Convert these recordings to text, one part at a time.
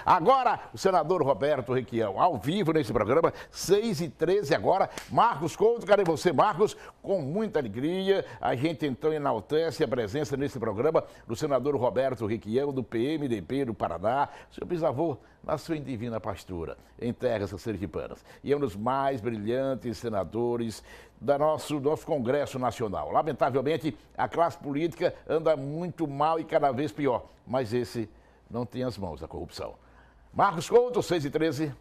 Agora, o senador Roberto Requião, ao vivo nesse programa, 6h13 agora. Marcos Couto, cadê você, Marcos? Com muita alegria, a gente então enaltece a presença nesse programa do senador Roberto Requião, do PMDB do Paraná. Seu bisavô nasceu em Divina Pastura, em terras sergipanas, e é um dos mais brilhantes senadores do nosso Congresso Nacional. Lamentavelmente, a classe política anda muito mal e cada vez pior, mas esse não tem as mãos da corrupção. Marcos Couto, 6h13.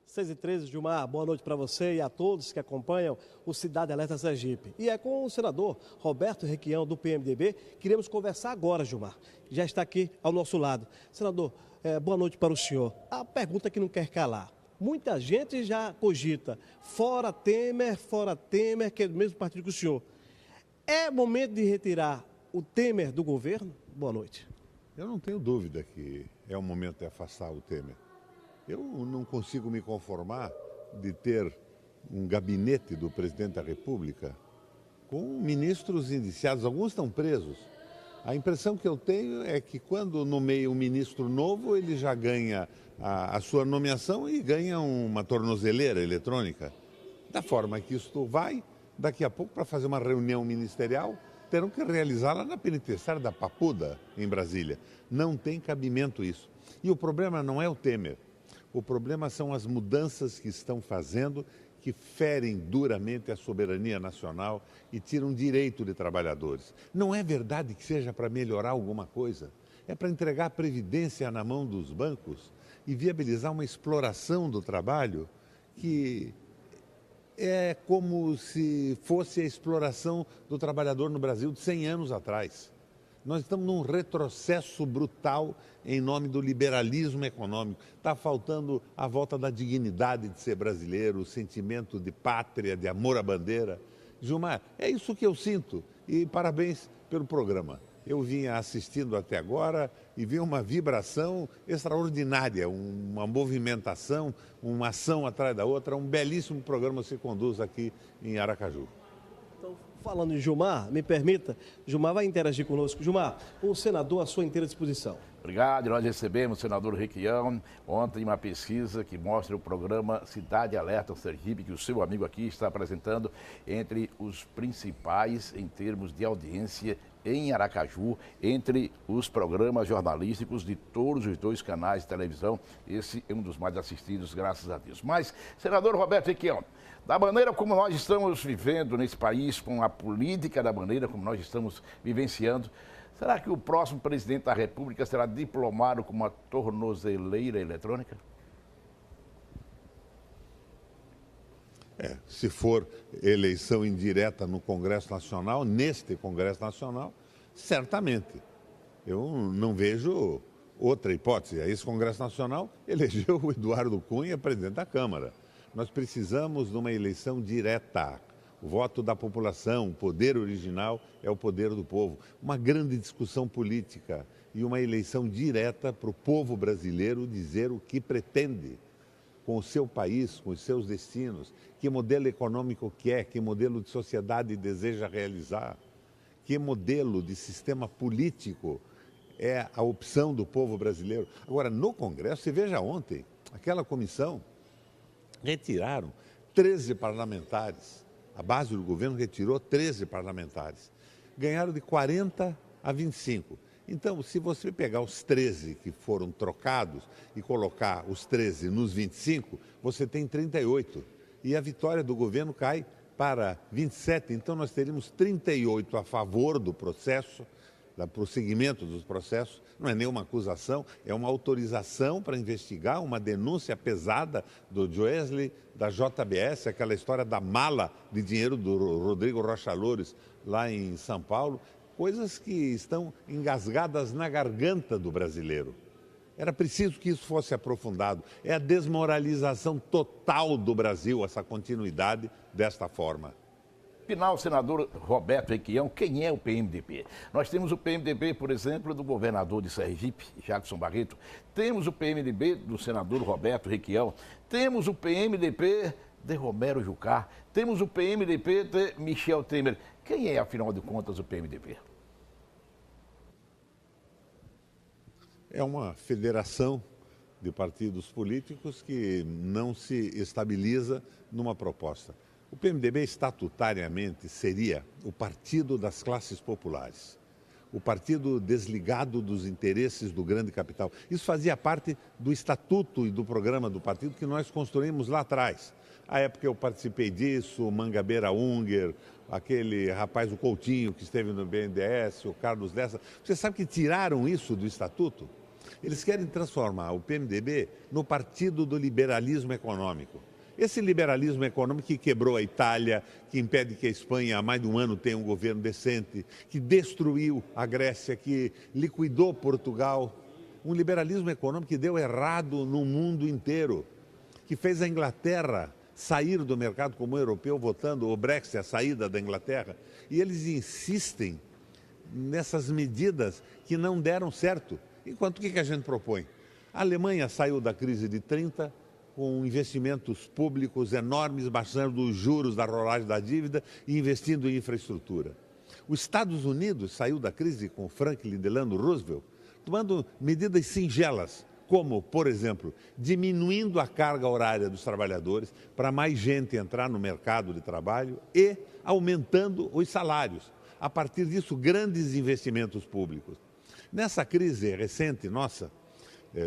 6h13, Gilmar, boa noite para você e a todos que acompanham o Cidade Alerta Sergipe. E é com o senador Roberto Requião, do PMDB, que iremos conversar agora, Gilmar, que já está aqui ao nosso lado. Senador, boa noite para o senhor. A pergunta que não quer calar. Muita gente já cogita, fora Temer, que é do mesmo partido que o senhor. É momento de retirar o Temer do governo? Boa noite. Eu não tenho dúvida que é o momento de afastar o Temer. Eu não consigo me conformar de ter um gabinete do presidente da República com ministros indiciados, alguns estão presos. A impressão que eu tenho é que quando nomeia um ministro novo, ele já ganha a sua nomeação e ganha uma tornozeleira eletrônica. Da forma que isto vai, daqui a pouco, para fazer uma reunião ministerial, terão que realizá-la na penitenciária da Papuda, em Brasília. Não tem cabimento isso. E o problema não é o Temer. O problema são as mudanças que estão fazendo, que ferem duramente a soberania nacional e tiram direito de trabalhadores. Não é verdade que seja para melhorar alguma coisa. É para entregar a previdência na mão dos bancos e viabilizar uma exploração do trabalho que é como se fosse a exploração do trabalhador no Brasil de 100 anos atrás. Nós estamos num retrocesso brutal em nome do liberalismo econômico. Está faltando a volta da dignidade de ser brasileiro, o sentimento de pátria, de amor à bandeira. Gilmar, é isso que eu sinto e parabéns pelo programa. Eu vinha assistindo até agora e vi uma vibração extraordinária, uma movimentação, uma ação atrás da outra. Um belíssimo programa se conduz aqui em Aracaju. Falando em Gilmar, me permita, Gilmar vai interagir conosco. Gilmar, o senador à sua inteira disposição. Obrigado. Nós recebemos o senador Requião ontem uma pesquisa que mostra o programa Cidade Alerta Sergipe, que o seu amigo aqui está apresentando entre os principais em termos de audiência em Aracaju, entre os programas jornalísticos de todos os dois canais de televisão. Esse é um dos mais assistidos, graças a Deus. Mas, senador Roberto Requião, da maneira como nós estamos vivendo nesse país, com a política da maneira como nós estamos vivenciando, será que o próximo presidente da República será diplomado com uma tornozeleira eletrônica? Se for eleição indireta no Congresso Nacional, neste Congresso Nacional, certamente. Eu não vejo outra hipótese. Esse Congresso Nacional elegeu o Eduardo Cunha presidente da Câmara. Nós precisamos de uma eleição direta. O voto da população, o poder original é o poder do povo. Uma grande discussão política e uma eleição direta para o povo brasileiro dizer o que pretende com o seu país, com os seus destinos, que modelo econômico quer, que modelo de sociedade deseja realizar, que modelo de sistema político é a opção do povo brasileiro. Agora, no Congresso, você veja ontem, aquela comissão, retiraram 13 parlamentares. A base do governo retirou 13 parlamentares. Ganharam de 40 a 25. Então, se você pegar os 13 que foram trocados e colocar os 13 nos 25, você tem 38. E a vitória do governo cai para 27. Então, nós teríamos 38 a favor do processo, do prosseguimento dos processos. Não é nenhuma acusação, é uma autorização para investigar uma denúncia pesada do Joesley, da JBS, aquela história da mala de dinheiro do Rodrigo Rocha Loures lá em São Paulo. Coisas que estão engasgadas na garganta do brasileiro. Era preciso que isso fosse aprofundado. É a desmoralização total do Brasil, essa continuidade desta forma. Afinal, senador Roberto Requião, quem é o PMDB? Nós temos o PMDB, por exemplo, do governador de Sergipe, Jackson Barreto. Temos o PMDB do senador Roberto Requião. Temos o PMDB de Romero Jucá. Temos o PMDB de Michel Temer. Quem é, afinal de contas, o PMDB? é uma federação de partidos políticos que não se estabiliza numa proposta. O PMDB estatutariamente seria o partido das classes populares, o partido desligado dos interesses do grande capital. Isso fazia parte do estatuto e do programa do partido que nós construímos lá atrás. À época eu participei disso, o Mangabeira Unger, aquele rapaz, o Coutinho, que esteve no BNDES, o Carlos Lessa. Você sabe que tiraram isso do estatuto? Eles querem transformar o PMDB no partido do liberalismo econômico. Esse liberalismo econômico que quebrou a Itália, que impede que a Espanha há mais de um ano tenha um governo decente, que destruiu a Grécia, que liquidou Portugal. Um liberalismo econômico que deu errado no mundo inteiro, que fez a Inglaterra sair do mercado comum europeu votando o Brexit, a saída da Inglaterra. E eles insistem nessas medidas que não deram certo. Enquanto o que a gente propõe? A Alemanha saiu da crise de 30 com investimentos públicos enormes, baixando os juros da rolagem da dívida e investindo em infraestrutura. Os Estados Unidos saiu da crise com Franklin Delano Roosevelt, tomando medidas singelas, como, por exemplo, diminuindo a carga horária dos trabalhadores para mais gente entrar no mercado de trabalho e aumentando os salários. A partir disso, grandes investimentos públicos. Nessa crise recente nossa,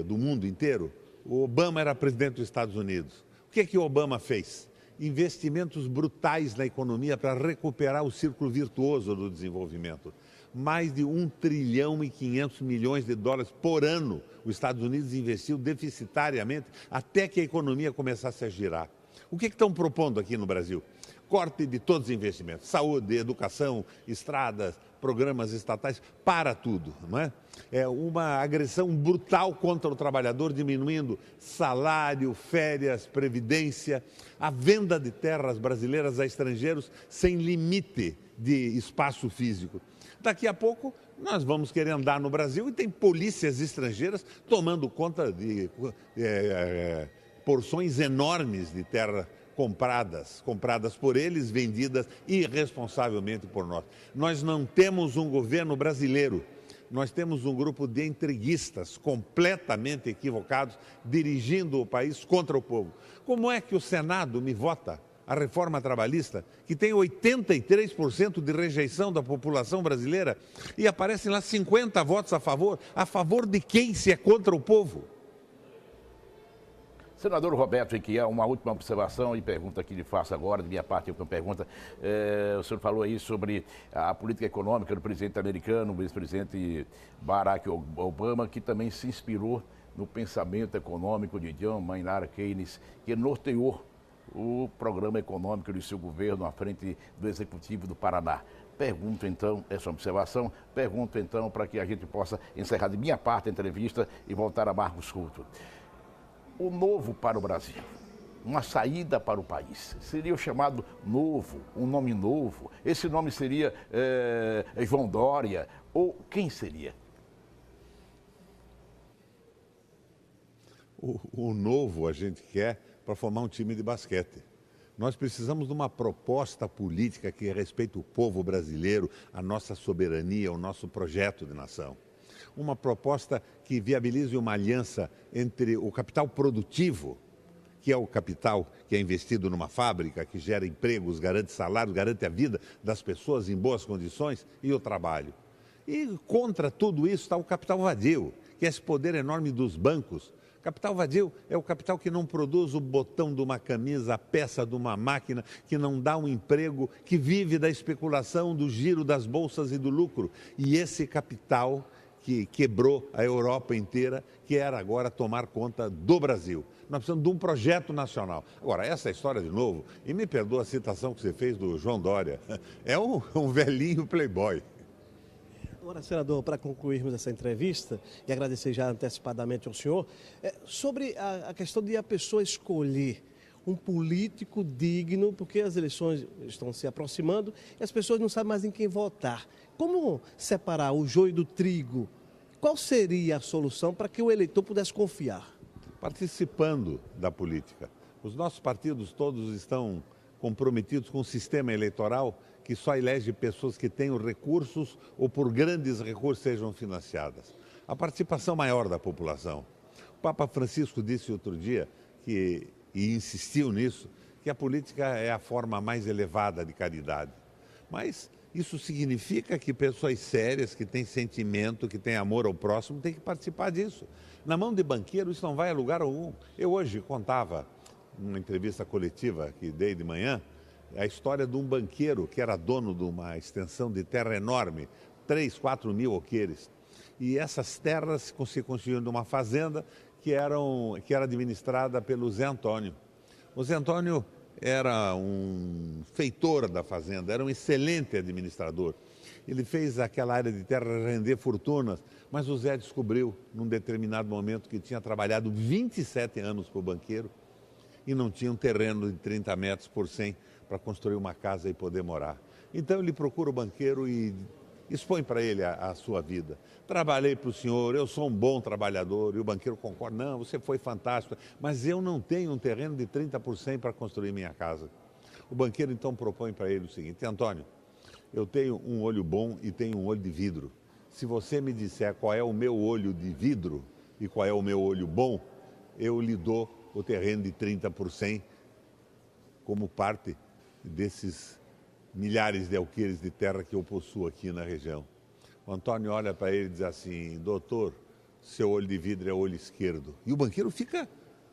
do mundo inteiro, o Obama era presidente dos Estados Unidos. O que o Obama fez? Investimentos brutais na economia para recuperar o círculo virtuoso do desenvolvimento. Mais de 1 trilhão e 500 milhões de dólares por ano os Estados Unidos investiu deficitariamente até que a economia começasse a girar. O que estão propondo aqui no Brasil? Corte de todos os investimentos, saúde, educação, estradas, programas estatais, para tudo, não é? É uma agressão brutal contra o trabalhador, diminuindo salário, férias, previdência, a venda de terras brasileiras a estrangeiros sem limite de espaço físico. Daqui a pouco nós vamos querer andar no Brasil e tem polícias estrangeiras tomando conta de porções enormes de terra compradas por eles, vendidas irresponsavelmente por nós. Nós não temos um governo brasileiro, nós temos um grupo de entreguistas completamente equivocados, dirigindo o país contra o povo. Como é que o Senado me vota a reforma trabalhista, que tem 83% de rejeição da população brasileira, e aparecem lá 50 votos a favor de quem se é contra o povo? Senador Roberto Requião, uma última observação e pergunta que lhe faço agora, de minha parte, uma pergunta. O senhor falou aí sobre a política econômica do presidente americano, o ex-presidente Barack Obama, que também se inspirou no pensamento econômico de John Maynard Keynes, que norteou o programa econômico do seu governo à frente do Executivo do Paraná. Pergunto então, essa observação, para que a gente possa encerrar de minha parte a entrevista e voltar a Marcos Couto. O novo para o Brasil, uma saída para o país, seria o chamado novo, um nome novo. Esse nome seria João Dória, ou quem seria? O novo a gente quer para formar um time de basquete. Nós precisamos de uma proposta política que respeite o povo brasileiro, a nossa soberania, o nosso projeto de nação. Uma proposta que viabilize uma aliança entre o capital produtivo, que é o capital que é investido numa fábrica, que gera empregos, garante salários, garante a vida das pessoas em boas condições, e o trabalho. E contra tudo isso está o capital vadio, que é esse poder enorme dos bancos. Capital vadio é o capital que não produz o botão de uma camisa, a peça de uma máquina, que não dá um emprego, que vive da especulação, do giro das bolsas e do lucro. E esse capital que quebrou a Europa inteira, quer agora tomar conta do Brasil. Nós precisamos de um projeto nacional. Agora, essa história de novo, e me perdoa a citação que você fez do João Dória, é um velhinho playboy. Agora, senador, para concluirmos essa entrevista e agradecer já antecipadamente ao senhor, sobre a questão de a pessoa escolher um político digno, porque as eleições estão se aproximando e as pessoas não sabem mais em quem votar. Como separar o joio do trigo? Qual seria a solução para que o eleitor pudesse confiar? Participando da política. Os nossos partidos todos estão comprometidos com um sistema eleitoral que só elege pessoas que tenham recursos ou por grandes recursos sejam financiadas. a participação maior da população. O Papa Francisco disse outro dia, e insistiu nisso, que a política é a forma mais elevada de caridade. Mas isso significa que pessoas sérias, que têm sentimento, que têm amor ao próximo, têm que participar disso. Na mão de banqueiro isso não vai a lugar algum. Eu hoje contava, numa entrevista coletiva que dei de manhã, a história de um banqueiro que era dono de uma extensão de terra enorme, 3, 4 mil alqueires. E essas terras se construíram numa fazenda que era administrada pelo Zé Antônio. O Zé Antônio era um feitor da fazenda, era um excelente administrador. Ele fez aquela área de terra render fortunas, mas o Zé descobriu, num determinado momento, que tinha trabalhado 27 anos para o banqueiro e não tinha um terreno de 30 metros por 100 para construir uma casa e poder morar. Então ele procura o banqueiro e expõe para ele a sua vida. Trabalhei para o senhor, eu sou um bom trabalhador, e o banqueiro concorda, não, você foi fantástico, mas eu não tenho um terreno de 30 por 100 para construir minha casa. O banqueiro então propõe para ele o seguinte: Antônio, eu tenho um olho bom e tenho um olho de vidro. Se você me disser qual é o meu olho de vidro e qual é o meu olho bom, eu lhe dou o terreno de 30 por 100 como parte desses milhares de alqueires de terra que eu possuo aqui na região. O Antônio olha para ele e diz assim: doutor, seu olho de vidro é o olho esquerdo. E o banqueiro fica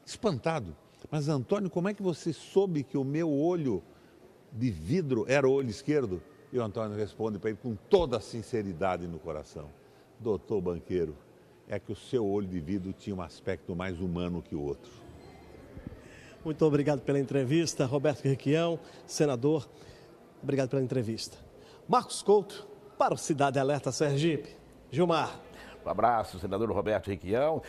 espantado. Mas Antônio, como é que você soube que o meu olho de vidro era o olho esquerdo? E o Antônio responde para ele com toda a sinceridade no coração: doutor banqueiro, é que o seu olho de vidro tinha um aspecto mais humano que o outro. Muito obrigado pela entrevista, Roberto Requião, senador. Obrigado pela entrevista. Marcos Couto, para o Cidade Alerta Sergipe. Gilmar. Um abraço, senador Roberto Requião.